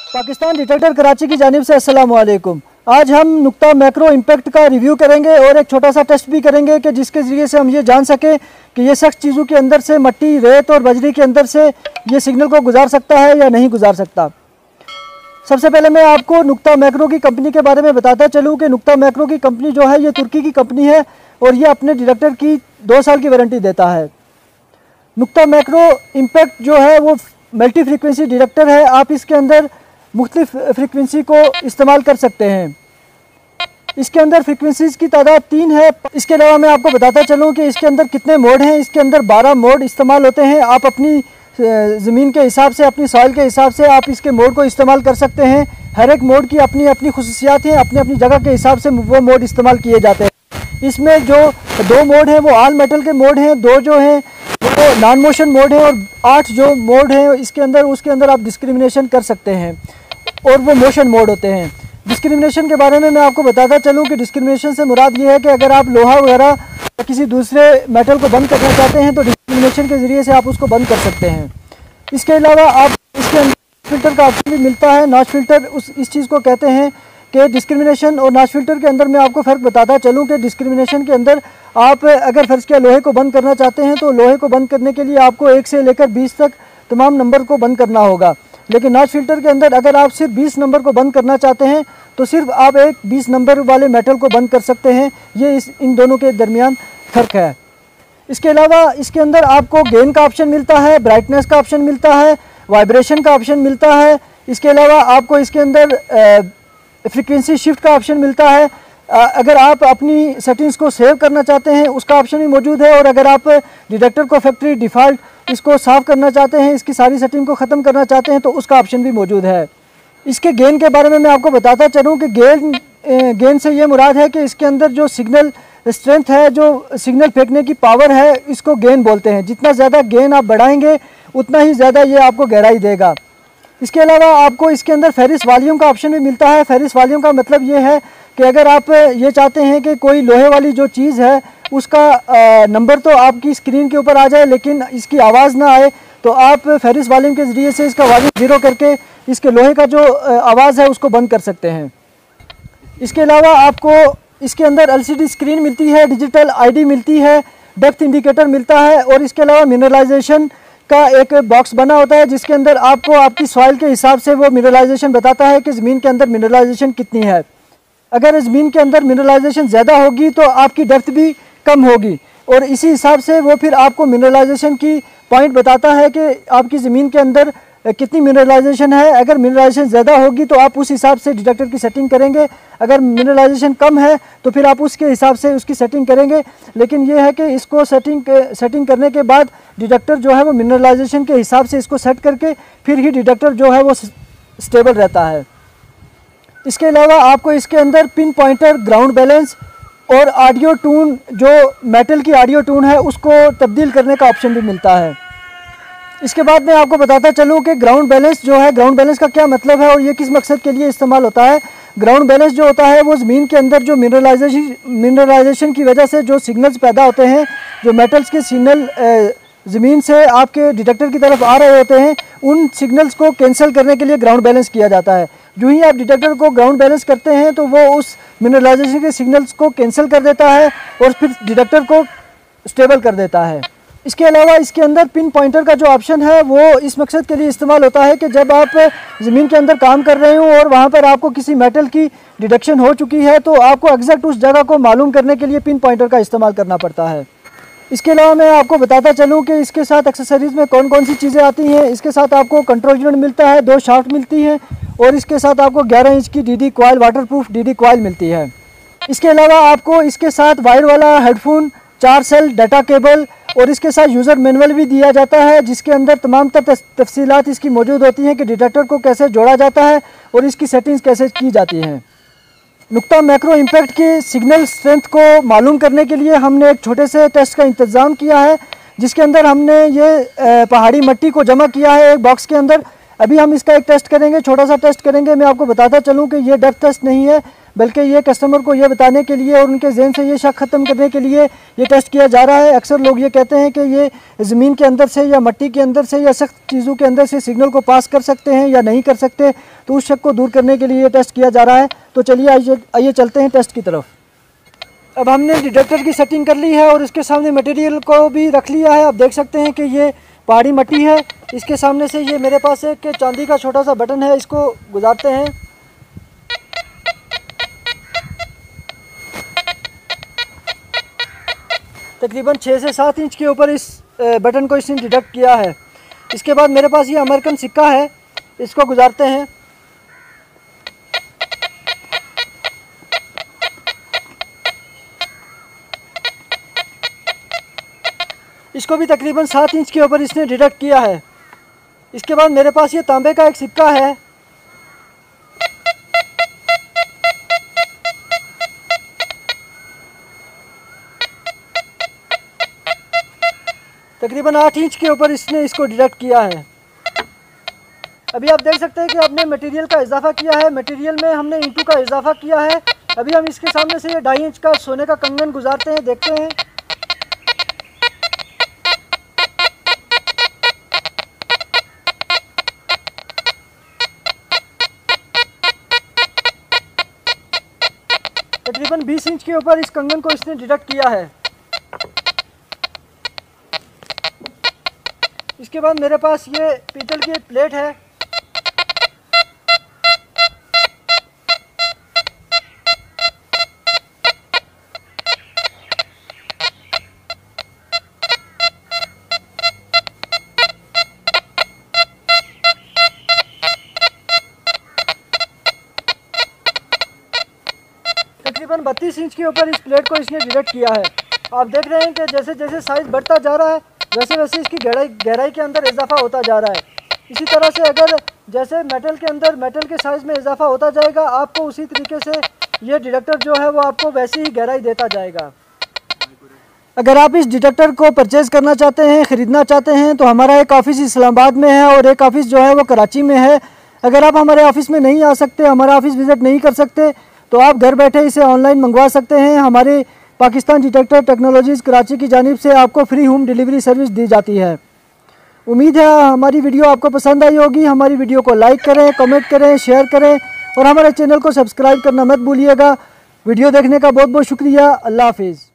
Pakistan detector Karachi की जानिब से अस्सलाम वालेकुम। आज हम नुक्ता मैक्रो इम्पैक्ट का रिव्यू करेंगे और एक छोटा सा टेस्ट भी करेंगे कि जिसके ज़रिए से हम ये जान सकें कि ये सख्त चीज़ों के अंदर से मट्टी, रेत और बजरी के अंदर से ये सिग्नल को गुजार सकता है या नहीं गुजार सकता। सबसे पहले मैं आपको नुक्ता मैक्रो की कंपनी के बारे में बताता चलूँ कि नुक्ता मैक्रो की कंपनी जो है ये तुर्की की कंपनी है और ये अपने डिटेक्टर की 2 साल की वारंटी देता है। नुक्ता मैक्रो इम्पैक्ट जो है वो मल्टी फ्रीक्वेंसी डिटेक्टर है। आप इसके अंदर मुख्तलिफ फ्रीक्वेंसी को इस्तेमाल कर सकते हैं। इसके अंदर फ्रीक्वेंसीज की तादाद 3 है। इसके अलावा मैं आपको बताता चलूँ कि इसके अंदर कितने मोड हैं। इसके अंदर 12 मोड इस्तेमाल होते हैं। आप अपनी ज़मीन के हिसाब से, अपनी सॉइल के हिसाब से आप इसके मोड को इस्तेमाल कर सकते हैं। हर एक मोड की अपनी अपनी खुसूसियात हैं, अपनी अपनी जगह के हिसाब से वो मोड इस्तेमाल किए जाते हैं। इसमें जो 2 मोड हैं वो ऑल मेटल के मोड हैं, 2 जो हैं वो नॉन मोशन मोड है और 8 जो मोड हैं इसके अंदर उसके अंदर आप डिस्क्रिमिनेशन कर सकते हैं और वो मोशन मोड होते हैं। डिस्क्रिमिनेशन के बारे में मैं आपको बताता चलूँ कि डिस्क्रिमिनेशन से मुराद ये है कि अगर आप लोहा वगैरह या किसी दूसरे मेटल को बंद करना चाहते हैं तो डिस्क्रिमिनेशन के ज़रिए से आप उसको बंद कर सकते हैं। इसके अलावा आप इसके अंदर फिल्टर का ऑप्शन भी मिलता है। नॉच फिल्टर इस चीज़ को कहते हैं कि डिस्क्रिमिनेशन और नॉच फिल्टर के अंदर मैं आपको फ़र्क बताता चलूँ कि डिस्क्रिमिनेशन के अंदर आप अगर फ़र्ज़ किया लोहे को बंद करना चाहते हैं तो लोहे को बंद करने के लिए आपको 1 से लेकर 20 तक तमाम नंबर को बंद करना होगा। लेकिन नॉच फिल्टर के अंदर अगर आप सिर्फ 20 नंबर को बंद करना चाहते हैं तो सिर्फ आप एक 20 नंबर वाले मेटल को बंद कर सकते हैं। ये इन दोनों के दरमियान फ़र्क है। इसके अलावा इसके अंदर आपको गेन का ऑप्शन मिलता है, ब्राइटनेस का ऑप्शन मिलता है, वाइब्रेशन का ऑप्शन मिलता है। इसके अलावा आपको इसके अंदर फ्रीक्वेंसी शिफ्ट का ऑप्शन मिलता है। अगर आप अपनी सेटिंग्स को सेव करना चाहते हैं उसका ऑप्शन भी मौजूद है। और अगर आप डिटेक्टर को फैक्ट्री डिफ़ॉल्ट इसको साफ़ करना चाहते हैं, इसकी सारी सेटिंग को ख़त्म करना चाहते हैं तो उसका ऑप्शन भी मौजूद है। इसके गेन के बारे में मैं आपको बताता चलूँ कि गेन से ये मुराद है कि इसके अंदर जो सिग्नल स्ट्रेंथ है, जो सिग्नल फेंकने की पावर है, इसको गेन बोलते हैं। जितना ज़्यादा गेन आप बढ़ाएंगे उतना ही ज़्यादा ये आपको गहराई देगा। इसके अलावा आपको इसके अंदर फेरिस वॉल्यूम का ऑप्शन भी मिलता है। फेरिस वॉल्यूम का मतलब ये है कि अगर आप ये चाहते हैं कि कोई लोहे वाली जो चीज़ है उसका नंबर तो आपकी स्क्रीन के ऊपर आ जाए लेकिन इसकी आवाज़ ना आए तो आप फेरिस वॉल्यूम के ज़रिए से इसका वॉल्यूम 0 करके इसके लोहे का जो आवाज़ है उसको बंद कर सकते हैं। इसके अलावा आपको इसके अंदर LCD स्क्रीन मिलती है, डिजिटल ID मिलती है, डेप्थ इंडिकेटर मिलता है और इसके अलावा मिनरलाइजेशन का एक बॉक्स बना होता है जिसके अंदर आपको आपकी सॉइल के हिसाब से वो मिनरलाइजेशन बताता है कि ज़मीन के अंदर मिनरलाइजेशन कितनी है। अगर ज़मीन के अंदर मिनरलाइजेशन ज़्यादा होगी तो आपकी डेप्थ भी कम होगी और इसी हिसाब से वो फिर आपको मिनरलाइजेशन की पॉइंट बताता है कि आपकी ज़मीन के अंदर कितनी मिनरलाइजेशन है। अगर मिनरलाइजेशन ज़्यादा होगी तो आप उस हिसाब से डिटेक्टर की सेटिंग करेंगे, अगर मिनरलाइजेशन कम है तो फिर आप उसके हिसाब से उसकी सेटिंग करेंगे। लेकिन ये है कि इसको सेटिंग करने के बाद डिटेक्टर जो है वो मिनरलाइजेशन के हिसाब से इसको सेट करके फिर ही डिटेक्टर जो है वो स्टेबल रहता है। इसके अलावा आपको इसके अंदर पिन पॉइंटर, ग्राउंड बैलेंस और ऑडियो टून, जो मेटल की ऑडियो टून है उसको तब्दील करने का ऑप्शन भी मिलता है। इसके बाद मैं आपको बताता चलूँ कि ग्राउंड बैलेंस जो है, ग्राउंड बैलेंस का क्या मतलब है और ये किस मकसद के लिए इस्तेमाल होता है। ग्राउंड बैलेंस जो होता है वो ज़मीन के अंदर जो मिनरलाइजेशन की वजह से जो सिग्नल्स पैदा होते हैं, जो मेटल्स के सिग्नल ज़मीन से आपके डिटेक्टर की तरफ आ रहे होते हैं, उन सिग्नल्स को कैंसिल करने के लिए ग्राउंड बैलेंस किया जाता है। जो ही आप डिटेक्टर को ग्राउंड बैलेंस करते हैं तो वो उस मिनरलाइजेशन के सिग्नल्स को कैंसिल कर देता है और फिर डिटेक्टर को स्टेबल कर देता है। इसके अलावा इसके अंदर पिन पॉइंटर का जो ऑप्शन है वो इस मकसद के लिए इस्तेमाल होता है कि जब आप ज़मीन के अंदर काम कर रहे हों और वहाँ पर आपको किसी मेटल की डिटेक्शन हो चुकी है तो आपको एग्जैक्ट उस जगह को मालूम करने के लिए पिन पॉइंटर का इस्तेमाल करना पड़ता है। इसके अलावा मैं आपको बताता चलूँ कि इसके साथ एक्सेसरीज़ में कौन कौन सी चीज़ें आती हैं। इसके साथ आपको कंट्रोल यूनिट मिलता है, 2 शाफ्ट मिलती हैं और इसके साथ आपको 11 इंच की DD coil, waterproof DD coil मिलती है। इसके अलावा आपको इसके साथ वायर वाला हेडफोन, 4 सेल डाटा केबल और इसके साथ यूज़र मैनुअल भी दिया जाता है जिसके अंदर तमाम तफसीलात इसकी मौजूद होती हैं कि डिटेक्टर को कैसे जोड़ा जाता है और इसकी सेटिंग्स कैसे की जाती हैं। नुक्ता मैक्रो इम्पैक्ट की सिग्नल स्ट्रेंथ को मालूम करने के लिए हमने एक छोटे से टेस्ट का इंतज़ाम किया है जिसके अंदर हमने ये पहाड़ी मट्टी को जमा किया है एक बॉक्स के अंदर। अभी हम इसका एक टेस्ट करेंगे, छोटा सा टेस्ट करेंगे। मैं आपको बताता चलूँ कि ये डेप्थ टेस्ट नहीं है, बल्कि ये कस्टमर को ये बताने के लिए और उनके जहन से ये शक ख़त्म करने के लिए ये टेस्ट किया जा रहा है। अक्सर लोग ये कहते हैं कि ये ज़मीन के अंदर से या मिट्टी के अंदर से या सख्त चीज़ों के अंदर से सिग्नल को पास कर सकते हैं या नहीं कर सकते, तो उस शक को दूर करने के लिए ये टेस्ट किया जा रहा है। तो चलिए आइए चलते हैं टेस्ट की तरफ। अब हमने डिटेक्टर की सेटिंग कर ली है और इसके सामने मटेरियल को भी रख लिया है। आप देख सकते हैं कि ये पहाड़ी मिट्टी है। इसके सामने से ये मेरे पास एक चांदी का छोटा सा बटन है, इसको गुजारते हैं। तकरीबन 6 से 7 इंच के ऊपर इस बटन को इसने डिटेक्ट किया है। इसके बाद मेरे पास ये अमेरिकन सिक्का है, इसको गुजारते हैं। इसको भी तकरीबन 7 इंच के ऊपर इसने डिटेक्ट किया है। इसके बाद मेरे पास ये तांबे का एक सिक्का है, तकरीबन 8 इंच के ऊपर इसने इसको डिटेक्ट किया है। अभी आप देख सकते हैं कि आपने मटेरियल का इजाफा किया है। मटेरियल में हमने इंटू का इजाफा किया है। अभी हम इसके सामने से ये 2.5 इंच का सोने का कंगन गुजारते हैं, देखते हैं। तकरीबन 20 इंच के ऊपर इस कंगन को इसने डिटेक्ट किया है। इसके बाद मेरे पास ये पीतल की एक प्लेट है, तकरीबन 32 इंच के ऊपर इस प्लेट को इसने डिटेक्ट किया है। आप देख रहे हैं कि जैसे जैसे साइज़ बढ़ता जा रहा है वैसे वैसे इसकी गहराई के अंदर इजाफा होता जा रहा है। इसी तरह से अगर जैसे मेटल के अंदर मेटल के साइज़ में इजाफा होता जाएगा, आपको उसी तरीके से ये डिटेक्टर जो है वो आपको वैसी ही गहराई देता जाएगा। अगर आप इस डिटेक्टर को परचेज़ करना चाहते हैं, ख़रीदना चाहते हैं, तो हमारा एक ऑफ़िस इस्लामाबाद में है और एक ऑफ़िस जो है वो कराची में है। अगर आप हमारे ऑफ़िस में नहीं आ सकते, हमारा ऑफ़िस विज़िट नहीं कर सकते, तो आप घर बैठे इसे ऑनलाइन मंगवा सकते हैं। हमारे पाकिस्तान डिटेक्टर टेक्नोलॉजीज़ कराची की जानिब से आपको फ्री होम डिलीवरी सर्विस दी जाती है। उम्मीद है हमारी वीडियो आपको पसंद आई होगी। हमारी वीडियो को लाइक करें, कमेंट करें, शेयर करें और हमारे चैनल को सब्सक्राइब करना मत भूलिएगा। वीडियो देखने का बहुत बहुत शुक्रिया। अल्लाह हाफिज़।